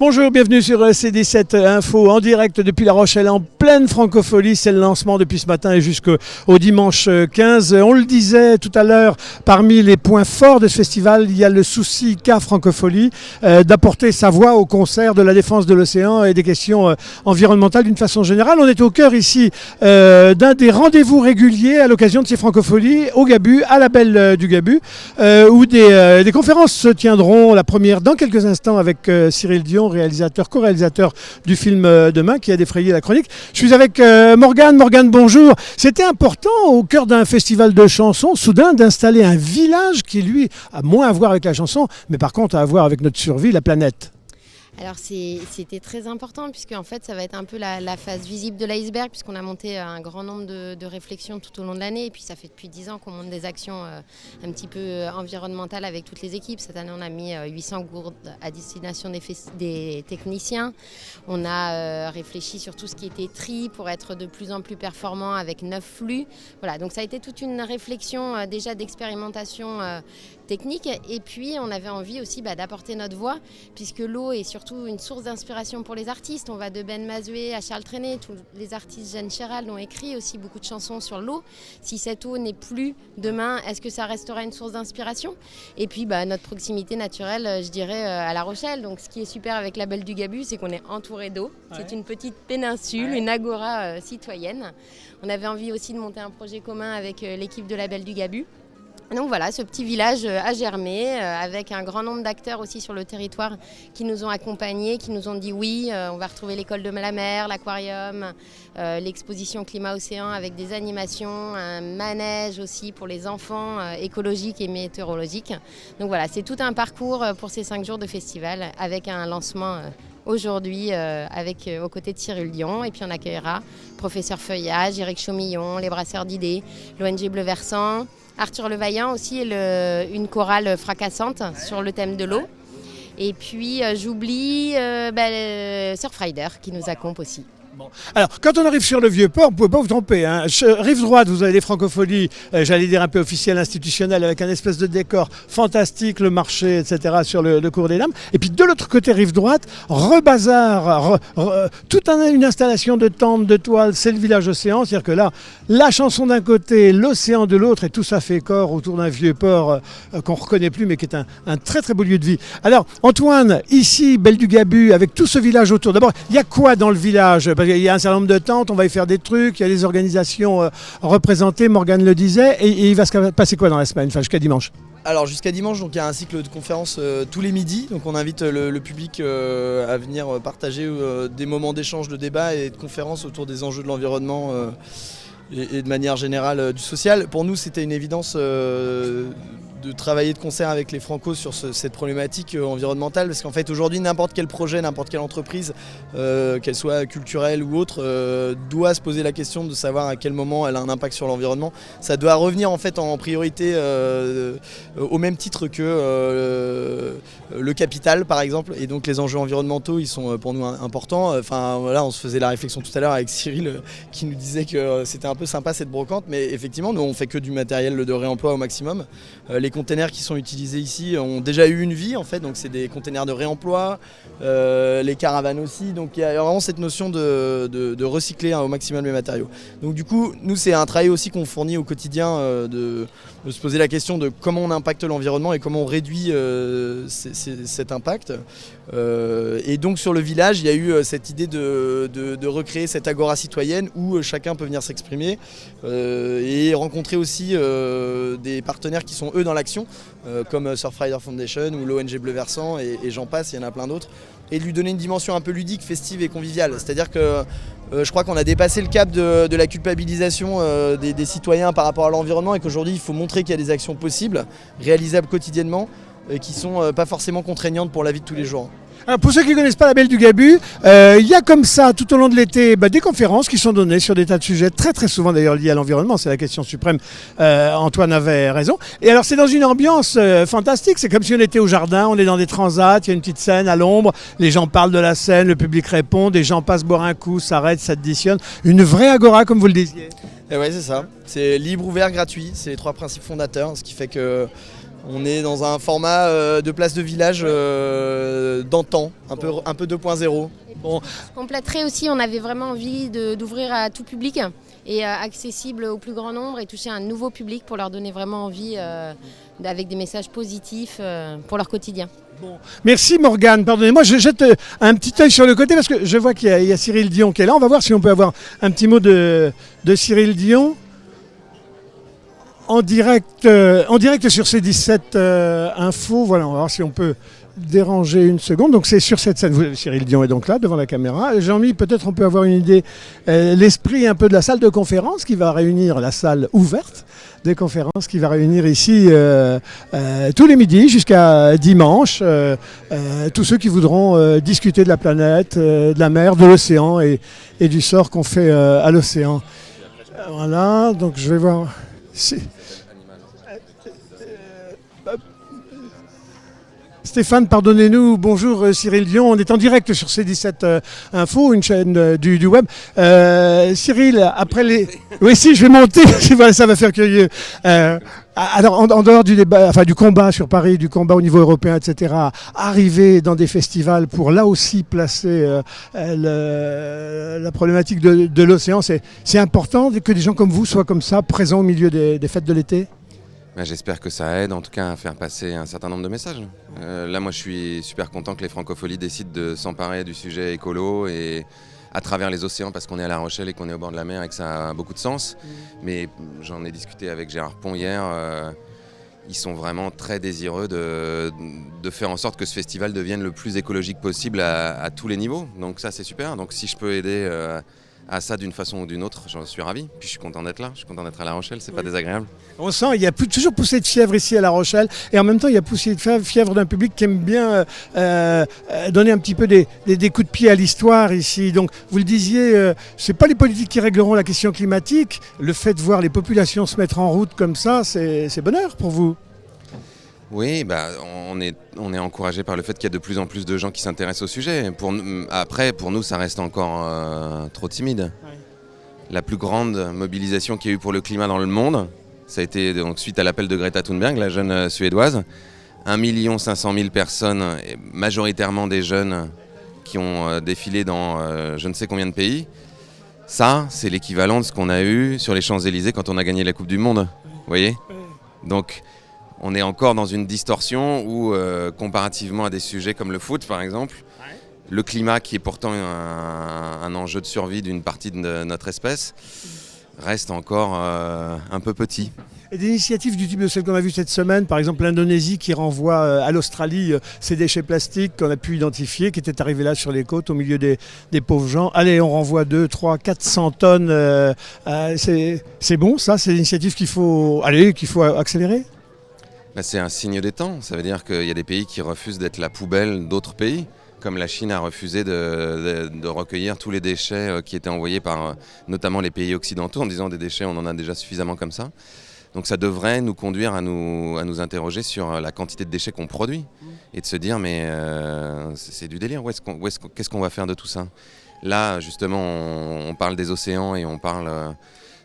Bonjour, bienvenue sur CD7 Info en direct depuis La Rochelle en pleine francophonie. C'est le lancement depuis ce matin et jusqu'au dimanche 15. On le disait tout à l'heure, parmi les points forts de ce festival, il y a le souci qu'a Francophonie d'apporter sa voix au concert de la défense de l'océan et des questions environnementales d'une façon générale. On est au cœur ici d'un des rendez-vous réguliers à l'occasion de ces francophonies au Gabu, à la Belle du Gabu, où des conférences se tiendront. La première dans quelques instants avec Cyril Dion, co-réalisateur du film Demain, qui a défrayé la chronique. Je suis avec Morgane. Morgane, bonjour. C'était important au cœur d'un festival de chansons, soudain, d'installer un village qui, lui, a moins à voir avec la chanson, mais par contre à voir avec notre survie, la planète. Alors c'était très important puisque en fait ça va être un peu la face visible de l'iceberg, puisqu'on a monté un grand nombre de réflexions tout au long de l'année, et puis ça fait depuis 10 ans qu'on monte des actions un petit peu environnementales avec toutes les équipes. Cette année on a mis 800 gourdes à destination des techniciens. On a réfléchi sur tout ce qui était tri pour être de plus en plus performant avec 9 flux. Voilà, donc ça a été toute une réflexion déjà d'expérimentation technique, et puis on avait envie aussi d'apporter notre voix, puisque l'eau est surtout une source d'inspiration pour les artistes. On va de Ben Mazué à Charles Trenet, tous les artistes. Jeanne Chéral ont écrit aussi beaucoup de chansons sur l'eau. Si cette eau n'est plus demain, est-ce que ça restera une source d'inspiration? Et puis notre proximité naturelle, je dirais, à La Rochelle. Donc ce qui est super avec la Belle du Gabu, c'est qu'on est entouré d'eau. Ouais. C'est une petite péninsule, une agora citoyenne. On avait envie aussi de monter un projet commun avec l'équipe de la Belle du Gabu. Donc voilà, ce petit village a germé avec un grand nombre d'acteurs aussi sur le territoire qui nous ont accompagnés, qui nous ont dit oui, on va retrouver l'école de la mer, l'aquarium, l'exposition climat-océan avec des animations, un manège aussi pour les enfants écologiques et météorologiques. Donc voilà, c'est tout un parcours pour ces 5 jours de festival avec un lancement aujourd'hui aux côtés de Cyril Dion, et puis on accueillera Professeur Feuillage, Éric Chaumillon, les Brasseurs d'idées, l'ONG Bleu Versant, Arthur Levaillant aussi, une chorale fracassante sur le thème de l'eau. Et puis j'oublie Surfrider qui nous accompagne aussi. Bon. Alors, quand on arrive sur le Vieux-Port, vous ne pouvez pas vous tromper. Hein. Rive droite, vous avez des francophonies, j'allais dire un peu officielles, institutionnelles, avec un espèce de décor fantastique, le marché, etc., sur le cours des Dames. Et puis de l'autre côté, rive droite, rebazar, toute une installation de tentes, de toiles, c'est le village océan. C'est-à-dire que là, la chanson d'un côté, l'océan de l'autre, et tout ça fait corps autour d'un Vieux-Port qu'on ne reconnaît plus, mais qui est un très très beau lieu de vie. Alors, Antoine, ici, Belle du Gabu, avec tout ce village autour. D'abord, il y a quoi dans le village ? Il y a un certain nombre de tentes, on va y faire des trucs, il y a des organisations représentées, Morgane le disait, et il va se passer quoi dans la semaine, enfin jusqu'à dimanche? Alors jusqu'à dimanche, donc, il y a un cycle de conférences tous les midis, donc on invite le public à venir partager des moments d'échange, de débat et de conférences autour des enjeux de l'environnement et de manière générale du social. Pour nous, c'était une évidence de travailler de concert avec les Francos sur cette problématique environnementale, parce qu'en fait aujourd'hui n'importe quel projet, n'importe quelle entreprise, qu'elle soit culturelle ou autre, doit se poser la question de savoir à quel moment elle a un impact sur l'environnement. Ça doit revenir en fait en priorité au même titre que le capital par exemple, et donc les enjeux environnementaux ils sont pour nous importants. Enfin voilà, on se faisait la réflexion tout à l'heure avec Cyril qui nous disait que c'était un peu sympa cette brocante, mais effectivement nous on fait que du matériel de réemploi au maximum. Les containers qui sont utilisés ici ont déjà eu une vie en fait, donc c'est des containers de réemploi, les caravanes aussi, donc il y a vraiment cette notion de recycler au maximum les matériaux. Donc du coup nous c'est un travail aussi qu'on fournit au quotidien de se poser la question de comment on impacte l'environnement et comment on réduit cet impact. Et donc sur le village il y a eu cette idée de recréer cette agora citoyenne où chacun peut venir s'exprimer et rencontrer aussi des partenaires qui sont eux dans l'action, comme Surfrider Foundation ou l'ONG Bleu Versant et j'en passe, il y en a plein d'autres, et de lui donner une dimension un peu ludique, festive et conviviale. C'est-à-dire que je crois qu'on a dépassé le cap de la culpabilisation des citoyens par rapport à l'environnement, et qu'aujourd'hui il faut montrer qu'il y a des actions possibles, réalisables quotidiennement, qui ne sont pas forcément contraignantes pour la vie de tous les jours. Alors pour ceux qui ne connaissent pas la Belle du Gabu, il y a comme ça tout au long de l'été des conférences qui sont données sur des tas de sujets, très très souvent d'ailleurs liés à l'environnement, c'est la question suprême, Antoine avait raison. Et alors c'est dans une ambiance fantastique, c'est comme si on était au jardin, on est dans des transats, il y a une petite scène à l'ombre, les gens parlent de la scène, le public répond, des gens passent boire un coup, s'arrêtent, s'additionnent, une vraie agora comme vous le disiez. Et ouais c'est ça, c'est libre, ouvert, gratuit, c'est les 3 principes fondateurs, ce qui fait que on est dans un format de place de village d'antan, un peu 2.0. Bon, Je compléterai aussi, on avait vraiment envie d'ouvrir à tout public et accessible au plus grand nombre et toucher un nouveau public pour leur donner vraiment envie avec des messages positifs pour leur quotidien. bon. Merci Morgane, pardonnez-moi, je jette un petit œil sur le côté parce que je vois qu'il y a Cyril Dion qui est là. On va voir si on peut avoir un petit mot de Cyril Dion. En direct sur C17 Info, voilà, on va voir si on peut déranger une seconde. Donc c'est sur cette scène, Cyril Dion est donc là devant la caméra. Jean-Mi, peut-être on peut avoir une idée, l'esprit un peu de la salle de conférence qui va réunir, la salle ouverte des conférences qui va réunir ici tous les midis jusqu'à dimanche, tous ceux qui voudront discuter de la planète, de la mer, de l'océan et du sort qu'on fait à l'océan. Voilà, donc je vais voir... Stéphane, pardonnez-nous, bonjour Cyril Dion, on est en direct sur C17 Info, une chaîne du web. Cyril, après les... Oui, si, je vais monter, ça va faire curieux. Alors, en dehors du débat, enfin du combat sur Paris, du combat au niveau européen, etc., arriver dans des festivals pour là aussi placer la problématique de l'océan, c'est important que des gens comme vous soient comme ça, présents au milieu des fêtes de l'été ? J'espère que ça aide en tout cas à faire passer un certain nombre de messages. Là, moi, je suis super content que les Francopholies décident de s'emparer du sujet écolo et à travers les océans parce qu'on est à La Rochelle et qu'on est au bord de la mer et que ça a beaucoup de sens. Mais j'en ai discuté avec Gérard Pont hier. Ils sont vraiment très désireux de faire en sorte que ce festival devienne le plus écologique possible à tous les niveaux. Donc ça, c'est super. Donc si je peux aider à ça d'une façon ou d'une autre, j'en suis ravi. Puis je suis content d'être là, je suis content d'être à La Rochelle, c'est pas désagréable. On sent, il y a toujours poussé de fièvre ici à La Rochelle et en même temps il y a poussé de fièvre d'un public qui aime bien donner un petit peu des coups de pied à l'histoire ici. Donc vous le disiez, c'est pas les politiques qui régleront la question climatique, le fait de voir les populations se mettre en route comme ça, c'est bonheur pour vous. Oui, on est encouragé par le fait qu'il y a de plus en plus de gens qui s'intéressent au sujet. Après, pour nous, ça reste encore trop timide. Ouais. La plus grande mobilisation qu'il y a eu pour le climat dans le monde, ça a été donc, suite à l'appel de Greta Thunberg, la jeune Suédoise. 1 500 000 personnes, majoritairement des jeunes, qui ont défilé dans je ne sais combien de pays. Ça, c'est l'équivalent de ce qu'on a eu sur les Champs-Élysées quand on a gagné la Coupe du Monde. Vous voyez ? Donc, on est encore dans une distorsion où, comparativement à des sujets comme le foot, par exemple, le climat, qui est pourtant un enjeu de survie d'une partie de notre espèce, reste encore un peu petit. Et des initiatives du type de celle qu'on a vue cette semaine, par exemple l'Indonésie qui renvoie à l'Australie ces déchets plastiques qu'on a pu identifier, qui étaient arrivés là sur les côtes au milieu des pauvres gens. Allez, on renvoie 2, 3, 400 tonnes. C'est bon, ça, c'est l'initiative qu'il faut accélérer ? C'est un signe des temps. Ça veut dire qu'il y a des pays qui refusent d'être la poubelle d'autres pays, comme la Chine a refusé de recueillir tous les déchets qui étaient envoyés par notamment les pays occidentaux, en disant des déchets, on en a déjà suffisamment comme ça. Donc ça devrait nous conduire à nous interroger sur la quantité de déchets qu'on produit et de se dire mais c'est du délire, qu'est-ce qu'on va faire de tout ça ? Là justement on parle des océans et on parle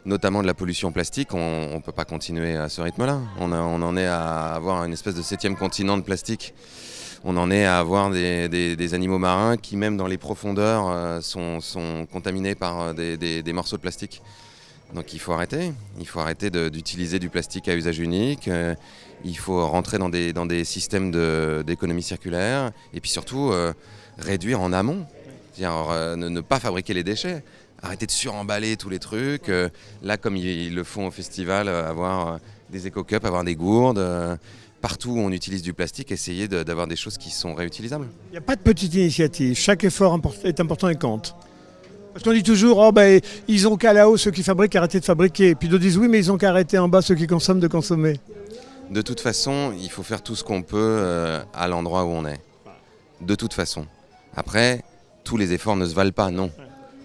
notamment de la pollution plastique, on ne peut pas continuer à ce rythme-là. On en est à avoir une espèce de 7e continent de plastique. On en est à avoir des animaux marins qui, même dans les profondeurs, sont contaminés par des morceaux de plastique. Donc il faut arrêter d'utiliser du plastique à usage unique. Il faut rentrer dans des systèmes d'économie circulaire et puis surtout réduire en amont. C'est-à-dire ne pas fabriquer les déchets. Arrêter de suremballer tous les trucs. Là, comme ils le font au festival, avoir des éco-cups, avoir des gourdes. Partout où on utilise du plastique, essayer d'avoir des choses qui sont réutilisables. Il n'y a pas de petite initiative. Chaque effort est important et compte. Parce qu'on dit toujours, ils ont qu'à là-haut ceux qui fabriquent arrêter de fabriquer. Puis d'autres disent oui, mais ils ont qu'à arrêter en bas ceux qui consomment de consommer. De toute façon, il faut faire tout ce qu'on peut à l'endroit où on est. De toute façon. Après, tous les efforts ne se valent pas, non.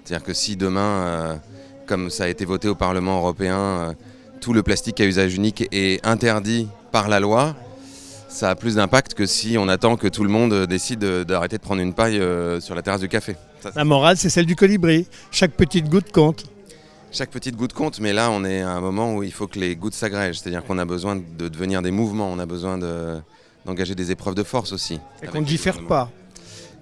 C'est-à-dire que si demain, comme ça a été voté au Parlement européen, tout le plastique à usage unique est interdit par la loi, ça a plus d'impact que si on attend que tout le monde décide d'arrêter de prendre une paille sur la terrasse du café. La morale, c'est celle du colibri. Chaque petite goutte compte. Chaque petite goutte compte, mais là, on est à un moment où il faut que les gouttes s'agrègent. C'est-à-dire qu'on a besoin de devenir des mouvements, on a besoin d'engager des épreuves de force aussi. Et qu'on ne diffère pas.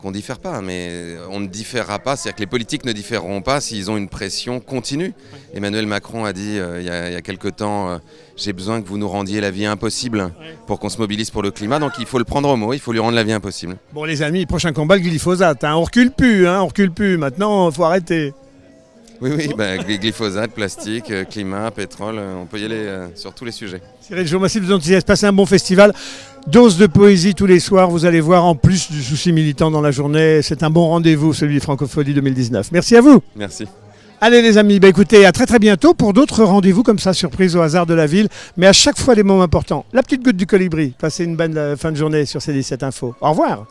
qu'on diffère pas, mais on ne différera pas, c'est-à-dire que les politiques ne différeront pas s'ils ont une pression continue. Emmanuel Macron a dit il y a quelque temps, j'ai besoin que vous nous rendiez la vie impossible pour qu'on se mobilise pour le climat, donc il faut le prendre au mot, il faut lui rendre la vie impossible. Bon les amis, prochain combat, le glyphosate, hein. On recule plus, maintenant il faut arrêter. Oui, glyphosate, plastique, climat, pétrole, on peut y aller sur tous les sujets. Cyril, je vous remercie de vous enthousiasme. Passez un bon festival. Dose de poésie tous les soirs, vous allez voir, en plus du souci militant dans la journée. C'est un bon rendez-vous, celui de Francophonie 2019. Merci à vous. Merci. Allez les amis, écoutez, à très très bientôt pour d'autres rendez-vous comme ça, surprise au hasard de la ville, mais à chaque fois des moments importants. La petite goutte du colibri. Passez une bonne fin de journée sur C17 Info. Au revoir.